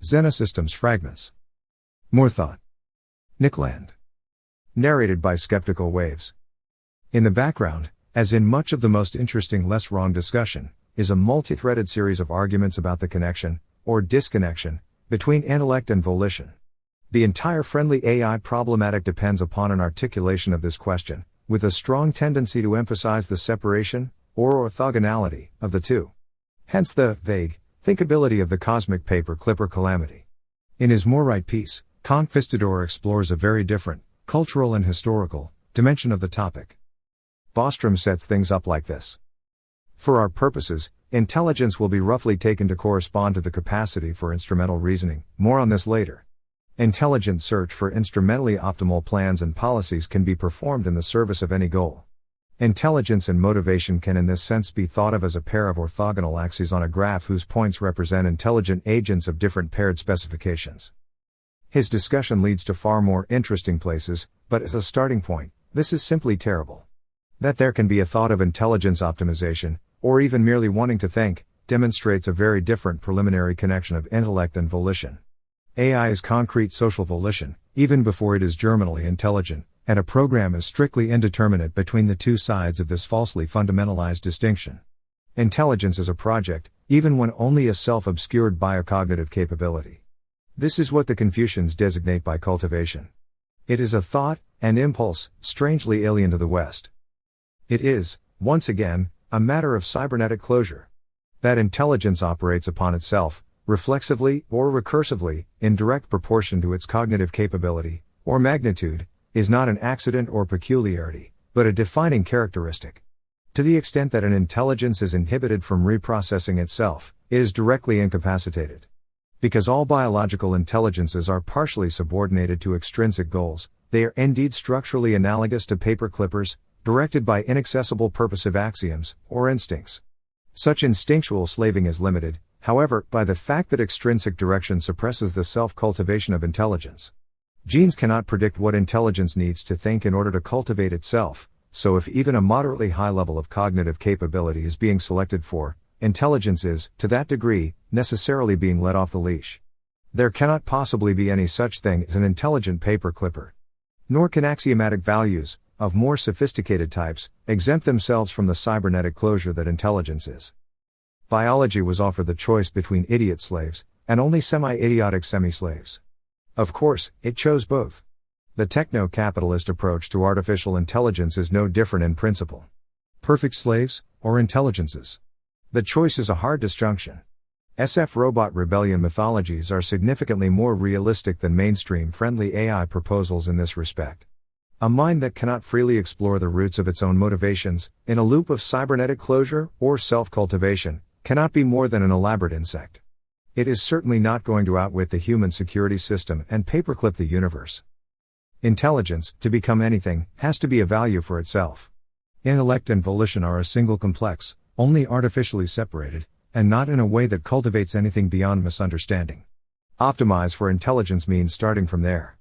Xenosystems Fragments. More thought. Nickland. Narrated by Skeptical Waves. In the background, as in much of the most interesting less wrong discussion, is a multi-threaded series of arguments about the connection, or disconnection, between intellect and volition. The entire friendly AI problematic depends upon an articulation of this question, with a strong tendency to emphasize the separation, or orthogonality, of the two. Hence the vague thinkability of the cosmic paper clipper calamity. In his More Right piece, Conquistador explores a very different, cultural and historical, dimension of the topic. Bostrom sets things up like this. For our purposes, intelligence will be roughly taken to correspond to the capacity for instrumental reasoning, more on this later. Intelligent search for instrumentally optimal plans and policies can be performed in the service of any goal. Intelligence and motivation can in this sense be thought of as a pair of orthogonal axes on a graph whose points represent intelligent agents of different paired specifications. His discussion leads to far more interesting places, but as a starting point, this is simply terrible. That there can be a thought of intelligence optimization, or even merely wanting to think, demonstrates a very different preliminary connection of intellect and volition. AI is concrete social volition, even before it is germinally intelligent, and a program is strictly indeterminate between the two sides of this falsely fundamentalized distinction. Intelligence is a project, even when only a self-obscured biocognitive capability. This is what the Confucians designate by cultivation. It is a thought, an impulse, strangely alien to the West. It is, once again, a matter of cybernetic closure. That intelligence operates upon itself, reflexively or recursively, in direct proportion to its cognitive capability, or magnitude, is not an accident or peculiarity, but a defining characteristic. To the extent that an intelligence is inhibited from reprocessing itself, it is directly incapacitated. Because all biological intelligences are partially subordinated to extrinsic goals, they are indeed structurally analogous to paper clippers, directed by inaccessible purposive axioms, or instincts. Such instinctual slaving is limited, however, by the fact that extrinsic direction suppresses the self-cultivation of intelligence. Genes cannot predict what intelligence needs to think in order to cultivate itself, so if even a moderately high level of cognitive capability is being selected for, intelligence is, to that degree, necessarily being let off the leash. There cannot possibly be any such thing as an intelligent paper clipper. Nor can axiomatic values, of more sophisticated types, exempt themselves from the cybernetic closure that intelligence is. Biology was offered the choice between idiot slaves, and only semi-idiotic semi-slaves. Of course, it chose both. The techno-capitalist approach to artificial intelligence is no different in principle. Perfect slaves, or intelligences? The choice is a hard disjunction. SF robot rebellion mythologies are significantly more realistic than mainstream friendly AI proposals in this respect. A mind that cannot freely explore the roots of its own motivations, in a loop of cybernetic closure, or self-cultivation, cannot be more than an elaborate insect. It is certainly not going to outwit the human security system and paperclip the universe. Intelligence, to become anything, has to be a value for itself. Intellect and volition are a single complex, only artificially separated, and not in a way that cultivates anything beyond misunderstanding. Optimize for intelligence means starting from there.